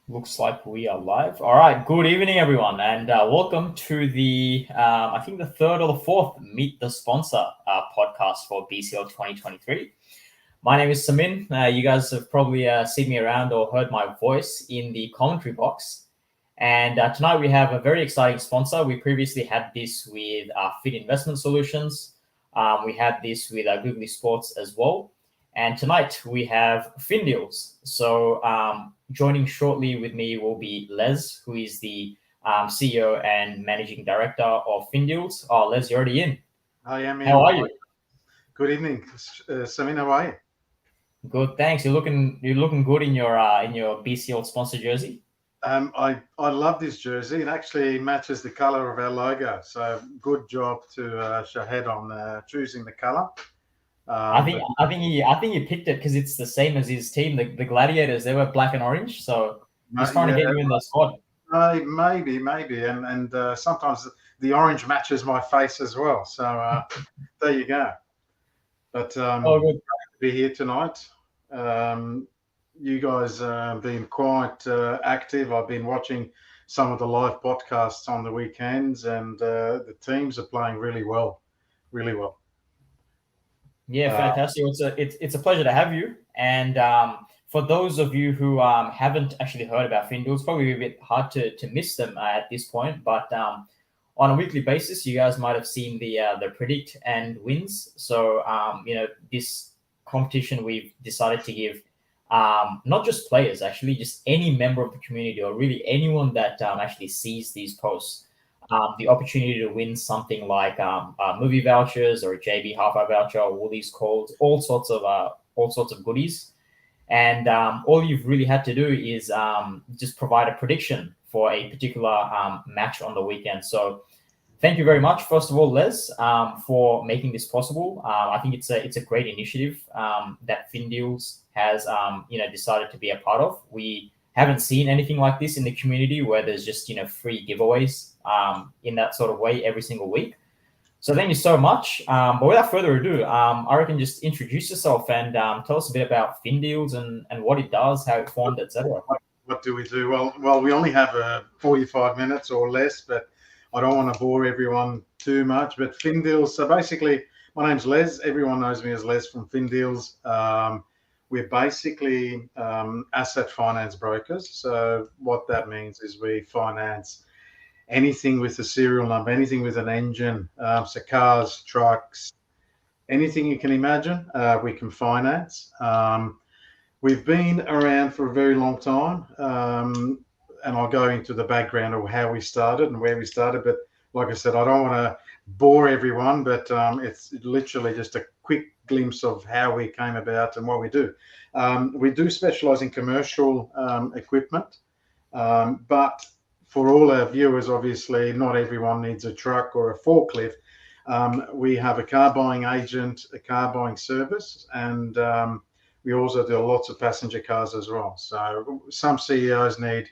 Looks like we are live. All right. Good evening, everyone, and welcome to the I think the third or the fourth Meet the Sponsor podcast for BCL 2023. My name is Samin. You guys have probably seen me around or heard my voice in the commentary box. And tonight we have a very exciting sponsor. We previously had this with Fit Investment Solutions. We had this with Googly Sports as well. And tonight we have Findeals. So joining shortly with me will be Les, who is the CEO and Managing Director of Findeals. Oh, Les, you're already in. I am How in. are you? Good evening, Samin. How are you? Good, thanks. You're looking good in your BCL sponsor jersey. I love this jersey. It actually matches the color of our logo. So good job to Shahed on choosing the color. I Um, think but I think he I think he picked it because it's the same as his team, the Gladiators. They were black and orange, so he's trying to yeah, get you in the squad. maybe, and sometimes the orange matches my face as well. So there you go. But Oh, good. to be here tonight. Um, you guys been quite active. I've been watching some of the live podcasts on the weekends, and the teams are playing really well, really well. Yeah, Uh, fantastic. It's a pleasure to have you. And for those of you who haven't actually heard about FinDuel, it's probably a bit hard to miss them at this point. But on a weekly basis, you guys might have seen the predict and wins. So this competition we've decided to give not just players, actually, just any member of the community or really anyone that actually sees these posts the opportunity to win something like movie vouchers or a JB half-hour voucher, all these calls, all sorts of goodies. And all you've really had to do is just provide a prediction for a particular match on the weekend. So thank you very much, first of all, Les, for making this possible. I think it's a great initiative that FinDeals has decided to be a part of. We haven't seen anything like this in the community where there's just free giveaways in that sort of way every single week. So thank you so much. But without further ado, I reckon just introduce yourself and tell us a bit about FinDeals and what it does, how it formed, etc. what do we do? Well, we only have 45 minutes or less, but I don't want to bore everyone too much. But Findeals. So basically, my name's Les. Everyone knows me as Les from Findeals. We're basically asset finance brokers. So what that means is we finance anything with a serial number, anything with an engine, so cars, trucks, anything you can imagine, we can finance. We've been around for a very long time, and I'll go into the background of how we started and where we started. But like I said, I don't want to bore everyone, but it's literally just a quick glimpse of how we came about and what we do. We do specialize in commercial equipment, but for all our viewers, obviously, not everyone needs a truck or a forklift. We have a car buying agent, a car buying service, and we also do lots of passenger cars as well. So some CEOs need,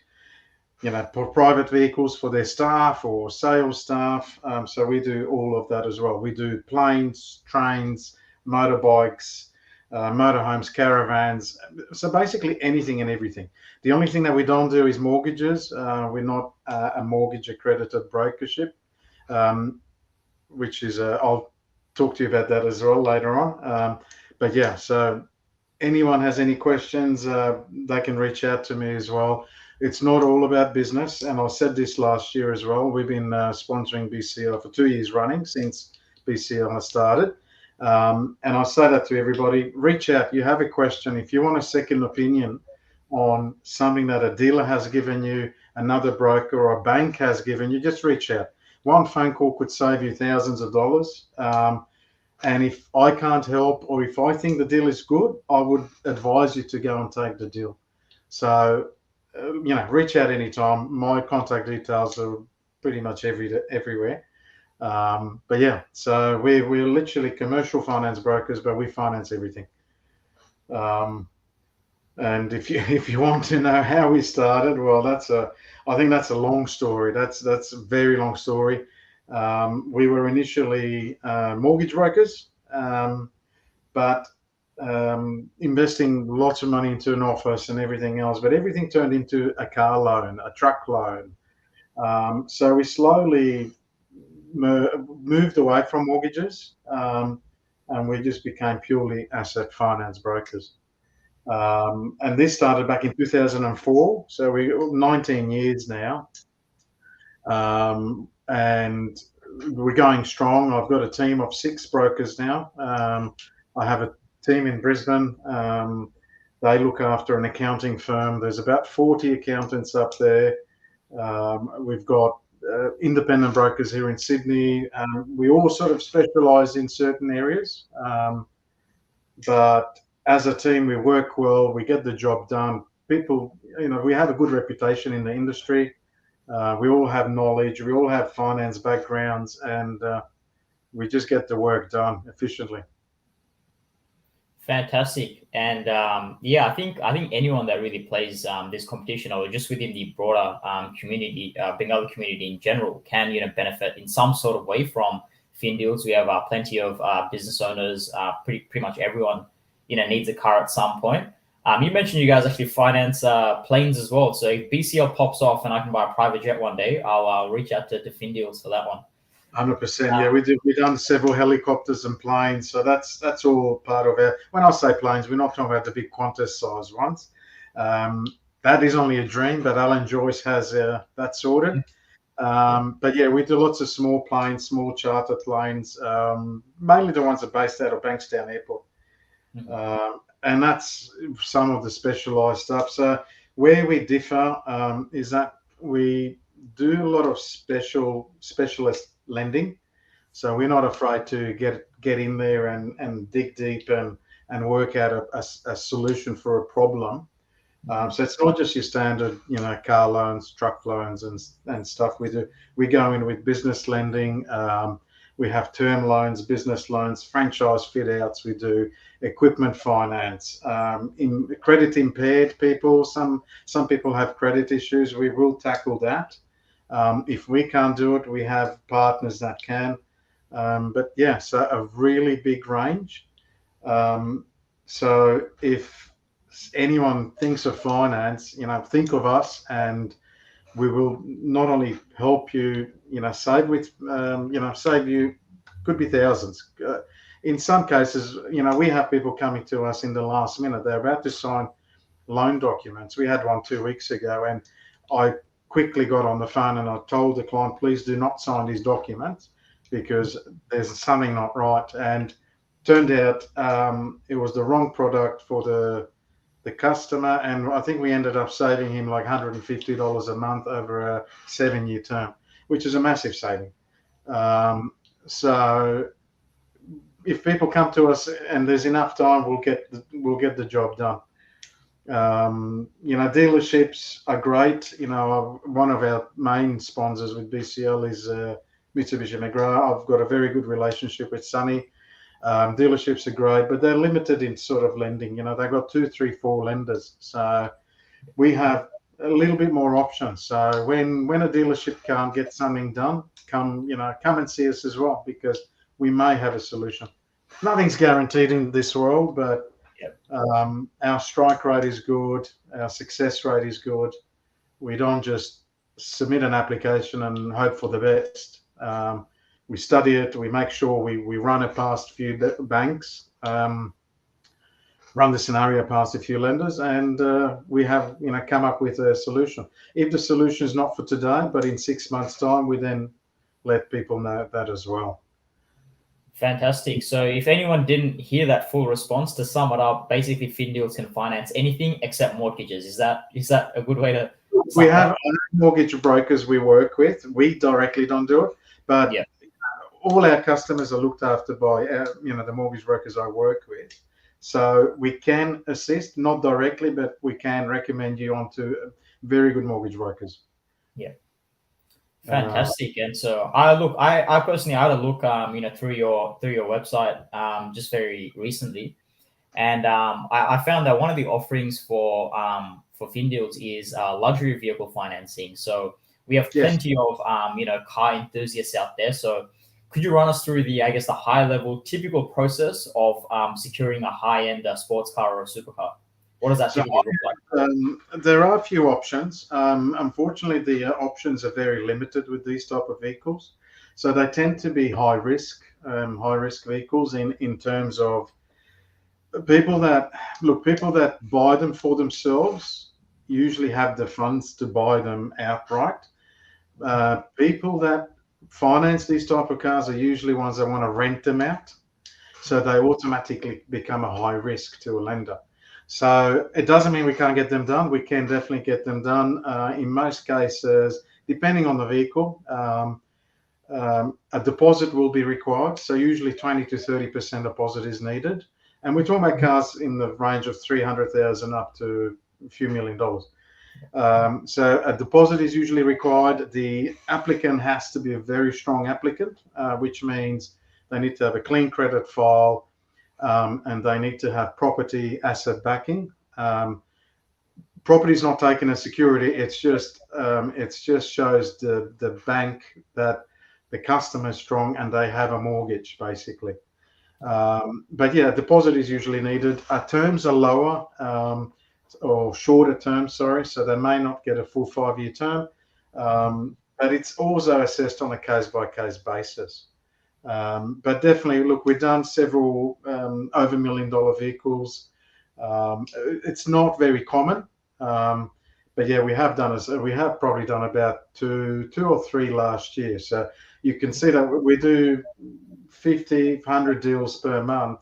private vehicles for their staff or sales staff. So we do all of that as well. We do planes, trains, motorbikes, motorhomes, caravans. So basically anything and everything. The only thing that we don't do is mortgages. We're not a mortgage accredited brokership, which is, I'll talk to you about that as well later on. But yeah, so anyone has any questions, they can reach out to me as well. It's not all about business. And I said this last year as well. We've been sponsoring BCL for 2 years running since BCL has started. And I say that to everybody, reach out. You have a question. If you want a second opinion on something that a dealer has given you, another broker or a bank has given you, just reach out. One phone call could save you thousands of dollars. And if I can't help, or if I think the deal is good, I would advise you to go and take the deal. So, reach out anytime. My contact details are pretty much everywhere. But yeah, so we're literally commercial finance brokers, but we finance everything. Um, and if you if you want to know how we started, well, I think that's a long story. That's a very long story. We were initially mortgage brokers, but investing lots of money into an office and everything else, but everything turned into a car loan, a truck loan. So we slowly moved away from mortgages, and we just became purely asset finance brokers. And this started back in 2004, so we're 19 years now, and we're going strong. I've got a team of 6 brokers now. I have a team in Brisbane. They look after an accounting firm. There's about 40 accountants up there. We've got independent brokers here in Sydney. We all sort of specialise in certain areas, but as a team, we work well. We get the job done. People, we have a good reputation in the industry. We all have knowledge. We all have finance backgrounds, and we just get the work done efficiently. Fantastic. And yeah, I think anyone that really plays this competition, or just within the broader community, Bengali community in general, can benefit in some sort of way from Findeals. We have plenty of business owners. Pretty much everyone needs a car at some point. You mentioned you guys actually finance planes as well. So if BCL pops off and I can buy a private jet one day, I'll reach out to Findeals for that one. 100%. Yeah, we've done several helicopters and planes, so that's all part of it. When I say planes, we're not talking about the big Qantas size ones. That is only a dream, but Alan Joyce has that sorted. But yeah, we do lots of small planes, small charter planes, mainly the ones that are based out of Bankstown Airport. And that's some of the specialised stuff. So where we differ is that we do a lot of specialist lending. So we're not afraid to get in there and dig deep and work out a solution for a problem. So it's not just your standard, car loans, truck loans, and stuff. We go in with business lending. We have term loans, business loans, franchise fit outs. We do equipment finance. In credit impaired people, some people have credit issues. We will tackle that. If we can't do it, we have partners that can. But yeah, so a really big range. So if anyone thinks of finance, think of us, and we will not only help you, save you, could be thousands. In some cases, we have people coming to us in the last minute. They're about to sign loan documents. We had one 2 weeks ago, and I quickly got on the phone and I told the client, please do not sign these documents because there's something not right. And turned out it was the wrong product for the customer, and I think we ended up saving him like $150 a month over a 7-year term, which is a massive saving. So if people come to us and there's enough time, we'll get the job done. Dealerships are great. One of our main sponsors with BCL is Mitsubishi McGrath. I've got a very good relationship with Sunny. Dealerships are great, but they're limited in sort of lending. They've got 2, 3, 4 lenders. So we have a little bit more options. So when a dealership can't get something done, come and see us as well, because we may have a solution. Nothing's guaranteed in this world, but our strike rate is good. Our success rate is good. We don't just submit an application and hope for the best. We study it. We make sure we run it past a few banks, run the scenario past a few lenders, and we have come up with a solution. If the solution is not for today, but in 6 months' time, we then let people know that as well. Fantastic. So if anyone didn't hear that full response, to sum it up, basically Findeals can finance anything except mortgages. Is that a good way to? We have mortgage brokers we work with. We directly don't do it, but all our customers are looked after by the mortgage brokers I work with. So we can assist, not directly, but we can recommend you onto very good mortgage brokers. Yeah. Fantastic. And so I personally had a look through your website just very recently, and I found that one of the offerings for Findeals is luxury vehicle financing. So we have plenty of car enthusiasts out there. So Could you run us through the, I guess, the high level typical process of securing a high end sports car or a supercar? What does that So typically look like? there are a few options. Unfortunately, the options are very limited with these type of vehicles. So they tend to be high risk vehicles in terms of people that buy them for themselves usually have the funds to buy them outright. People that finance these type of cars are usually ones that want to rent them out, so they automatically become a high risk to a lender. So it doesn't mean we can't get them done. We can definitely get them done. In most cases, depending on the vehicle, a deposit will be required. So usually 20 to 30% deposit is needed. And we're talking about cars in the range of 300,000 up to a few $1 million. So a deposit is usually required. The applicant has to be a very strong applicant, which means they need to have a clean credit file, and they need to have property asset backing. Property is not taken as security. It's just shows the bank that the customer is strong and they have a mortgage, basically. But yeah, deposit is usually needed. Terms are lower, or shorter terms, sorry. So they may not get a full 5-year term, but it's also assessed on a case-by-case basis. But definitely, look, we've done several over $1 million vehicles. It's not very common, but yeah, we have probably done about two or three last year. So you can see that we do 50, 100 deals per month,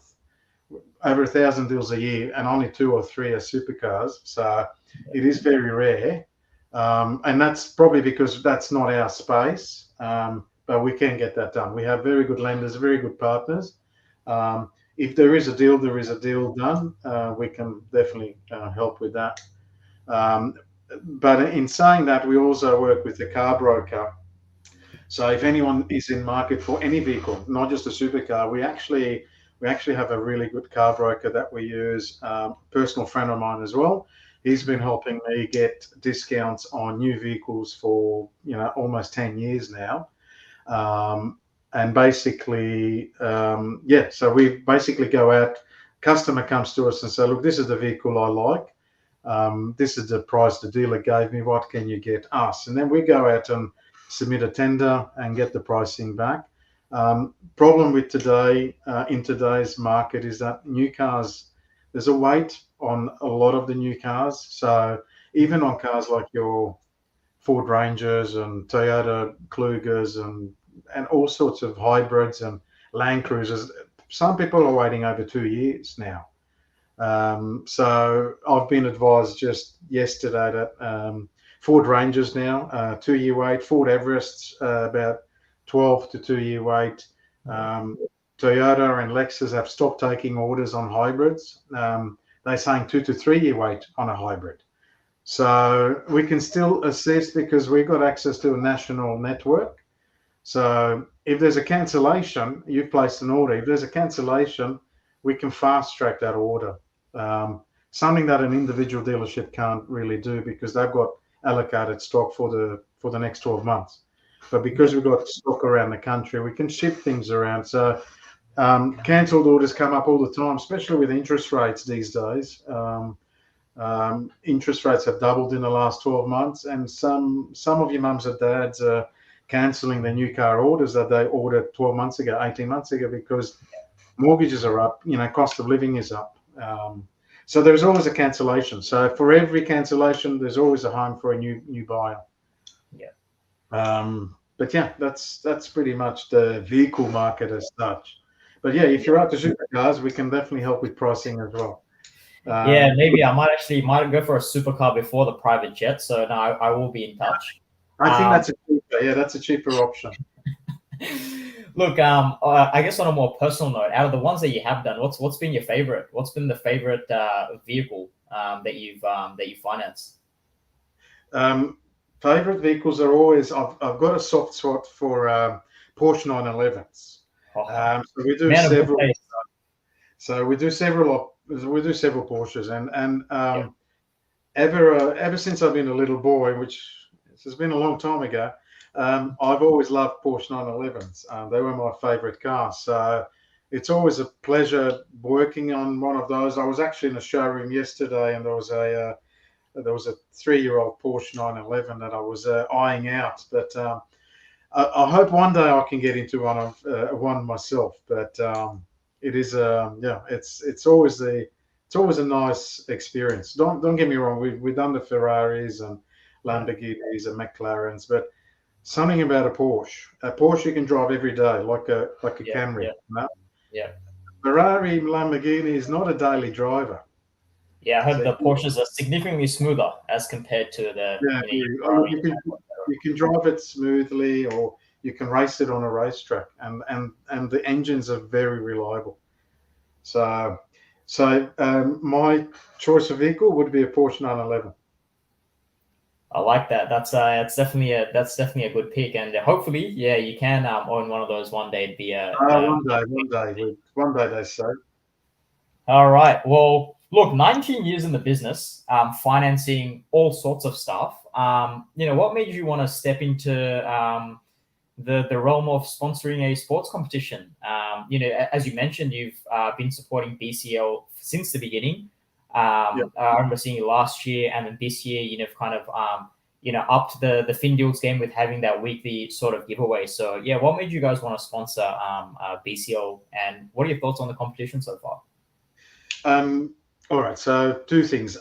over 1,000 deals a year, and only 2 or 3 are supercars. So it is very rare, and that's probably because that's not our space. But we can get that done. We have very good lenders, very good partners. If there is a deal, there is a deal done. We can definitely help with that. But in saying that, we also work with the car broker. So if anyone is in market for any vehicle, not just a supercar, we actually have a really good car broker that we use. Personal friend of mine as well. He's been helping me get discounts on new vehicles for almost 10 years now. And basically, so we basically go out, customer comes to us and say, look, this is the vehicle I like. This is the price the dealer gave me. What can you get us? And then we go out and submit a tender and get the pricing back. Problem with in today's market is that new cars, there's a wait on a lot of the new cars. So even on cars like your Ford Rangers and Toyota Klugers and all sorts of hybrids and Land Cruisers, some people are waiting over 2 years now. So I've been advised just yesterday that Ford Rangers now, 2-year wait. Ford Everest's about 12 to 2-year wait. Toyota and Lexus have stopped taking orders on hybrids. They're saying 2 to 3-year wait on a hybrid. So we can still assess because we've got access to a national network. So if there's a cancellation, you've placed an order. If there's a cancellation, we can fast track that order. Something that an individual dealership can't really do because they've got allocated stock for the next 12 months. But because we've got stock around the country, we can shift things around. So cancelled orders come up all the time, especially with interest rates these days. Interest rates have doubled in the last 12 months, and some of your mums and dads are cancelling their new car orders that they ordered 12 months ago, 18 months ago, because mortgages are up, cost of living is up. So there's always a cancellation. So for every cancellation, there's always a home for a new buyer. Yeah. But yeah, that's pretty much the vehicle market as such. But yeah, if you're out to supercars, we can definitely help with pricing as well. Yeah, maybe I might go for a supercar before the private jet. So no, I will be in touch. I think that's a cheaper option. Look, I guess on a more personal note, out of the ones that you have done, what's been your favorite? What's been the favorite vehicle that you financed? Favorite vehicles are always I've got a soft spot for Porsche 911s. So we do several. So we do several Porsches, and ever since I've been a little boy, which has been a long time ago, I've always loved Porsche 911s. They were my favourite cars. So it's always a pleasure working on one of those. I was actually in a showroom yesterday, and there was a 3-year-old Porsche 911 that I was eyeing out. But I hope one day I can get into one myself. But it is it's always a nice experience. Don't get me wrong. We've done the Ferraris and Lamborghinis and McLarens, but something about a Porsche you can drive every day, like a Camry. Yeah. You know? Yeah. Ferrari, Lamborghini is not a daily driver. Yeah, I heard So the Porsches are significantly smoother as compared to the you can drive it smoothly, or you can race it on a racetrack, and the engines are very reliable. So my choice of vehicle would be a Porsche 911. I like that. That's definitely a good pick, and hopefully, yeah, you can own one of those one day. It'd be One day they say. All right. Well, look, 19 years in the business, financing all sorts of stuff. What made you want to step into the realm of sponsoring a sports competition? As you mentioned, you've been supporting BCL since the beginning. I remember seeing you last year, and then this year, kind of upped the Findeals game with having that weekly sort of giveaway. So yeah, what made you guys want to sponsor BCL, and what are your thoughts on the competition so far? All right, so two things.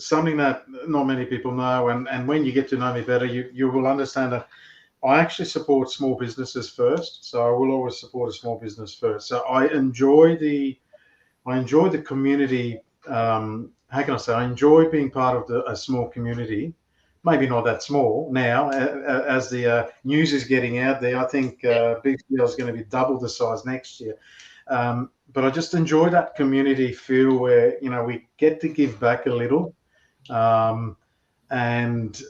Something that not many people know, and when you get to know me better, you will understand that I actually support small businesses first. So I will always support a small business first. So I enjoy the community. How can I say? I enjoy being part of a small community. Maybe not that small now, as the news is getting out there. I think Big Deal is going to be double the size next year. But I just enjoy that community feel where we get to give back a little, and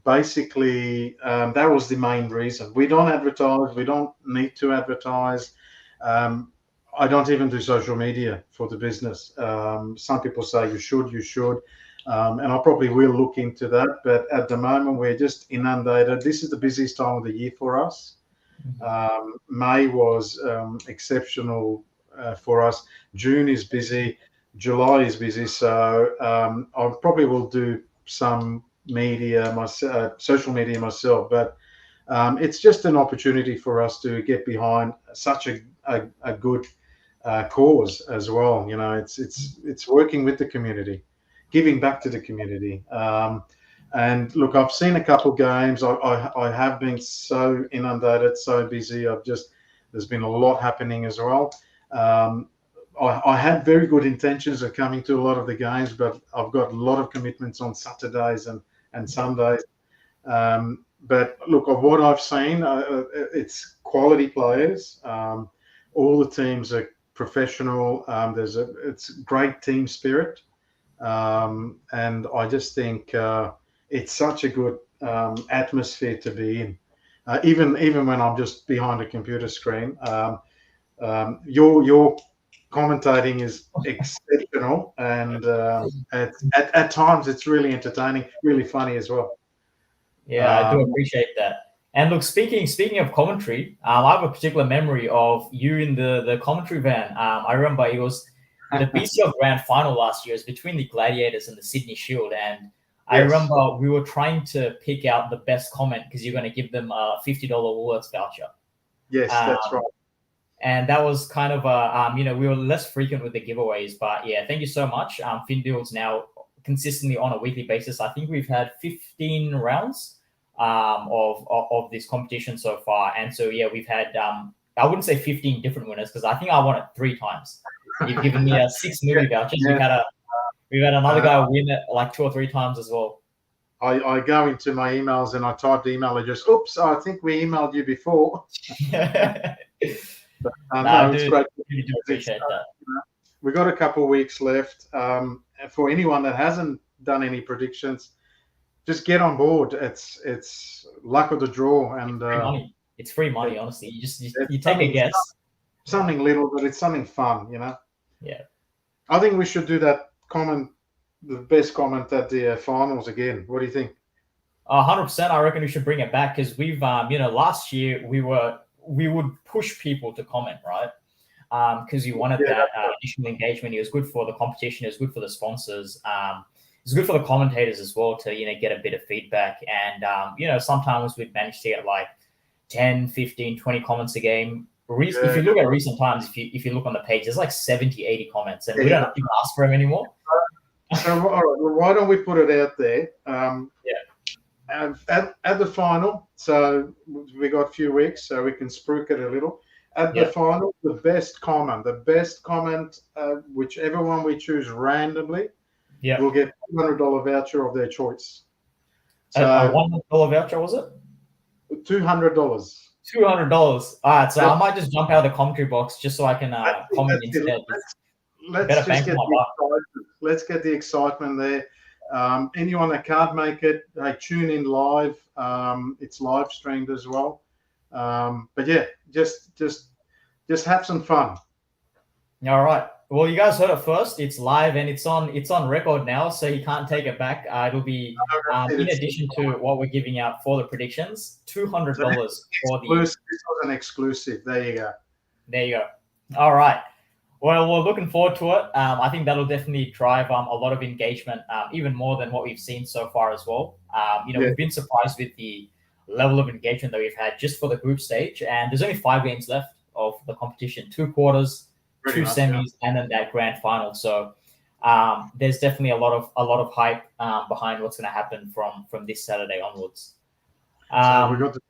basically that was the main reason. We don't advertise. We don't need to advertise. I don't even do social media for the business. Some people say you should, and I probably will look into that. But at the moment, we're just inundated. This is the busiest time of the year for us. May was exceptional for us. June is busy. July is busy. So I probably will do some social media myself. But it's just an opportunity for us to get behind such a good cause as well. It's working with the community, giving back to the community. And look, I've seen a couple of games. I have been so inundated, so busy. There's been a lot happening as well. I had very good intentions of coming to a lot of the games, but I've got a lot of commitments on Saturdays and Sundays. But look, of what I've seen, it's quality players. All the teams are professional. It's great team spirit, and I just think it's such a good atmosphere to be in. Even when I'm just behind a computer screen, your commentating is exceptional, and at times it's really entertaining, really funny as well. Yeah, I do appreciate that. And look, speaking of commentary, I have a particular memory of you in the commentary van. I remember it was the BCL Grand Final last year. It was between the Gladiators and the Sydney Shield, and I remember we were trying to pick out the best comment because you're going to give them a $50 Woolworths voucher. Yes, that's right. And that was kind of we were less frequent with the giveaways, but yeah, thank you so much. Findeals now consistently on a weekly basis. I think we've had 15 rounds of this competition so far, and so yeah, we've had I wouldn't say 15 different winners because I think I won it 3 times. You've given me 6 movie vouchers. Yeah. We've had another guy win it like 2 or 3 times as well. I go into my emails and I type the email address. Oops, I think we emailed you before. But, no, it's great. Really do appreciate that. We've got a couple of weeks left. For anyone that hasn't done any predictions, just get on board. It's luck of the draw, and it's free money. Honestly, you take a guess. Something little, but it's something fun. Yeah. I think we should do that comment, the best comment at the finals again. What do you think? 100%. I reckon we should bring it back because we've, last year we would push people to comment, right? Because you wanted that additional engagement. It was good for the competition. It was good for the sponsors. It's good for the commentators as well to, get a bit of feedback. And, sometimes we'd manage to get like 10, 15, 20 comments a game. If you look at recent times, if you look on the page, there's like 70, 80 comments, and we don't even ask for them anymore. So, all right, well, why don't we put it out there? At the final, so we got a few weeks, so we can spruik it a little. At the final, the best comment, whichever one we choose randomly, will get $200 voucher of their choice. So a $100 voucher, was it? $200. $200. All right, so I might just jump out of the commentary box just so I can comment instead. Let's get the excitement there. Anyone that can't make it, tune in live. It's live streamed as well. But yeah, just have some fun. All right. Well, you guys heard it first. It's live and it's on record now, so you can't take it back. It'll be in addition to what we're giving out for the predictions, $200 for the. This was an exclusive. There you go. There you go. All right. Well, we're looking forward to it. I think that'll definitely drive a lot of engagement, even more than what we've seen so far as well. We've been surprised with the level of engagement that we've had just for the group stage, and there's only 5 games left of the competition: 2 quarters, 2 semis, and then that grand final. So there's definitely a lot of hype behind what's going to happen from this Saturday onwards. So we've got the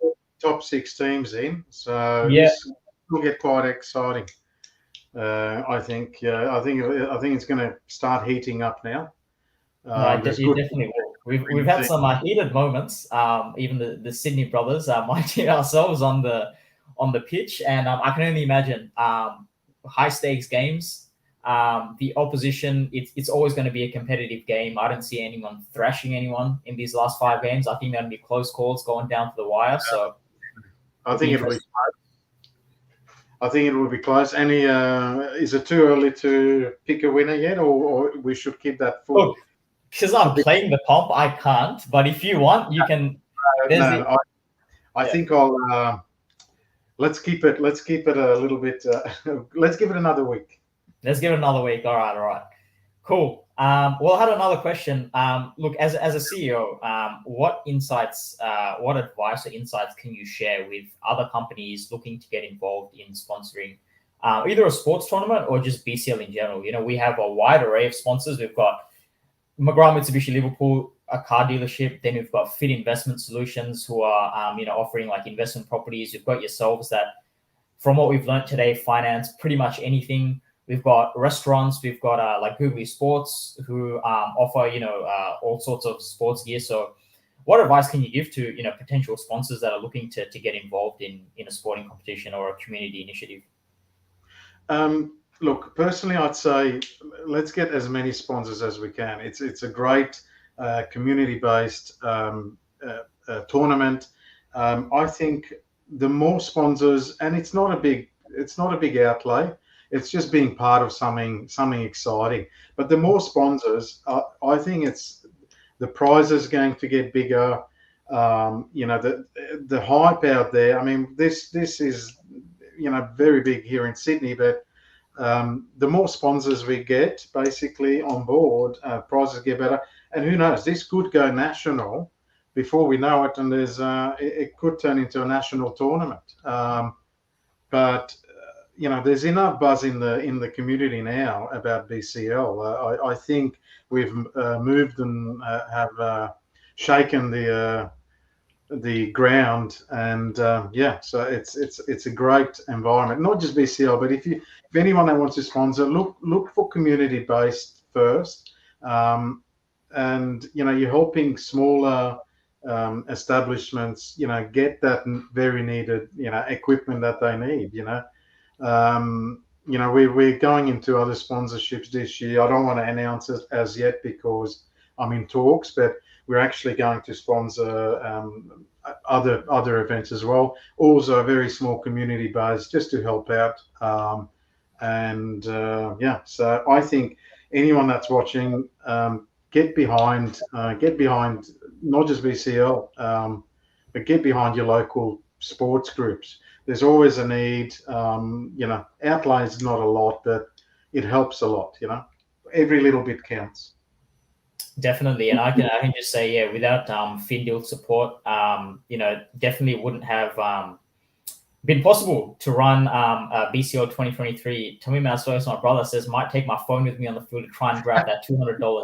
top 6 teams in, so this will get quite exciting. I think it's going to start heating up now. Definitely will. We've had some heated moments. Even the Sydney brothers, my team ourselves on the pitch, and I can only imagine high stakes games. The opposition, it's always going to be a competitive game. I don't see anyone thrashing anyone in these last 5 games. I think they're going to be close calls going down to the wire. So I think it'll be. I think it will be close. Is it too early to pick a winner yet, or we should keep that full? Look, because I'm playing the comp, I can't. But if you want, you can. I think I'll. Let's keep it a little bit. Let's give it another week. Let's give it another week. All right. Cool. Well, I had another question. Look, as a CEO, what insights, what advice or insights can you share with other companies looking to get involved in sponsoring either a sports tournament or just BCL in general? We have a wide array of sponsors. We've got McGrath Mitsubishi Liverpool, a car dealership. Then we've got Fit Investment Solutions, who are offering like investment properties. We've got yourselves that, from what we've learned today, finance pretty much anything. We've got restaurants. We've got like Googly Sports, who offer all sorts of sports gear. So, what advice can you give to potential sponsors that are looking to get involved in a sporting competition or a community initiative? Look, personally, I'd say let's get as many sponsors as we can. It's a great community-based tournament. I think the more sponsors, and it's not a big outlay. It's just being part of something exciting. But the more sponsors, I think the prize is going to get bigger. The hype out there. I mean, this is very big here in Sydney. But the more sponsors we get, basically on board, prizes get better. And who knows? This could go national before we know it, and it could turn into a national tournament. But there's enough buzz in the community now about BCL. I think we've moved and have shaken the ground, and so it's a great environment. Not just BCL, but if anyone that wants to sponsor, look for community based first, and you're helping smaller establishments, get that very needed equipment that they need. We're going into other sponsorships this year. I don't want to announce it as yet because I'm in talks, but we're actually going to sponsor other events as well. Also, a very small community base just to help out. So I think anyone that's watching, get behind not just BCL, but get behind your local sports groups. There's always a need. Outlay is not a lot, but it helps a lot. Every little bit counts. Definitely, and I can just say, yeah, without Findeals support, definitely wouldn't have been possible to run BCL 2023. Tommy Mastos, my brother, says might take my phone with me on the field to try and grab that $200.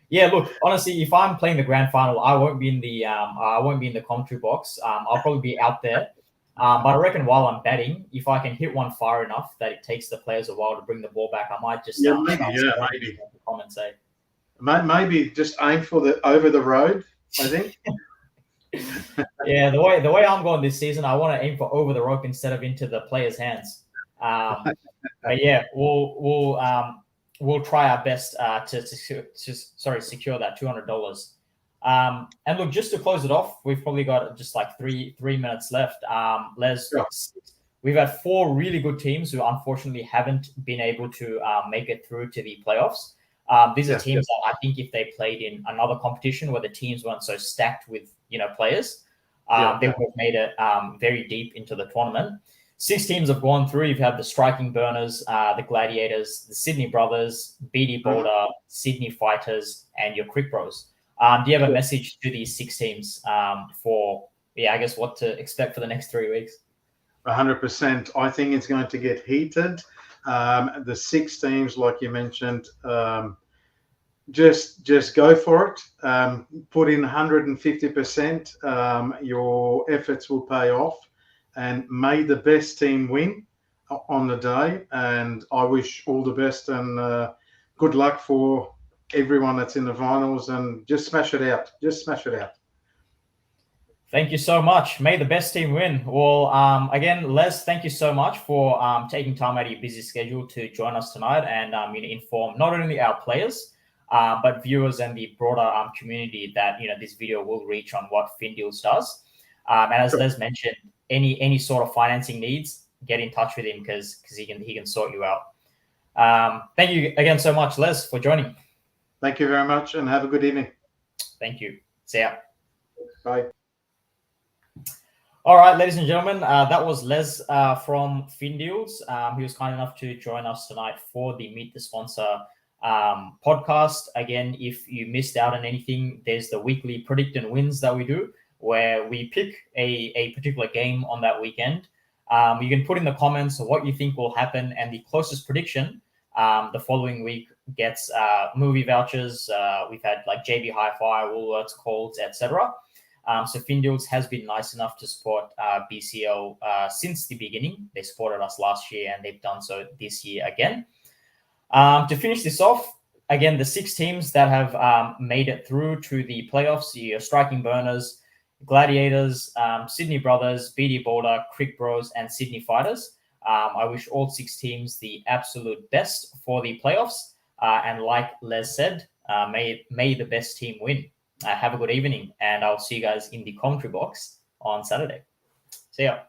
Yeah, look, honestly, if I'm playing the grand final, I won't be in the commentary box. I'll probably be out there. But I reckon while I'm batting, if I can hit one far enough that it takes the players a while to bring the ball back, I might just maybe. comments. Maybe just aim for the over the road, I think. Yeah, the way I'm going this season, I want to aim for over the rope instead of into the players' hands. But yeah, we'll try our best to secure that $200. And look, just to close it off, we've probably got just like three minutes left. Les, Sure. We've had 4 really good teams who unfortunately haven't been able to make it through to the playoffs. These are teams that I think if they played in another competition where the teams weren't so stacked with players, they would have made it very deep into the tournament. 6 teams have gone through. You've had the Striking Burners, the Gladiators, the Sydney Brothers, BD Boulder, Sydney Fighters, and your Quick Bros. Do you have a message to these 6 teams for, I guess, what to expect for the next 3 weeks? 100%. I think it's going to get heated. The 6 teams, like you mentioned, just go for it. Put in 150%. Your efforts will pay off, and may the best team win on the day. And I wish all the best and good luck for everyone that's in the finals. And just smash it out. Thank you so much. May the best team win. Well, again, Les, thank you so much for taking time out of your busy schedule to join us tonight and inform not only our players, but viewers and the broader community that this video will reach on what Findeals does. And as Les mentioned, any sort of financing needs, get in touch with him because he can sort you out. Thank you again so much, Les, for joining. Thank you very much, and have a good evening. Thank you. See ya. Bye. All right, ladies and gentlemen, that was Les from Findeals. He was kind enough to join us tonight for the Meet the Sponsor podcast. Again, if you missed out on anything, there's the weekly predict and wins that we do, where we pick a particular game on that weekend. You can put in the comments what you think will happen, and the closest prediction the following week gets movie vouchers. We've had like JB Hi-Fi, Woolworths, Coles, etc. So Findeals has been nice enough to support BCL since the beginning. They supported us last year and they've done so this year again. To finish this off, again, the 6 teams that have made it through to the playoffs, your Striking Burners, Gladiators, Sydney Brothers, BD Boulder, Crick Bros, and Sydney Fighters. I wish all 6 teams the absolute best for the playoffs. And like Les said, may the best team win. Have a good evening, and I'll see you guys in the commentary box on Saturday. See ya.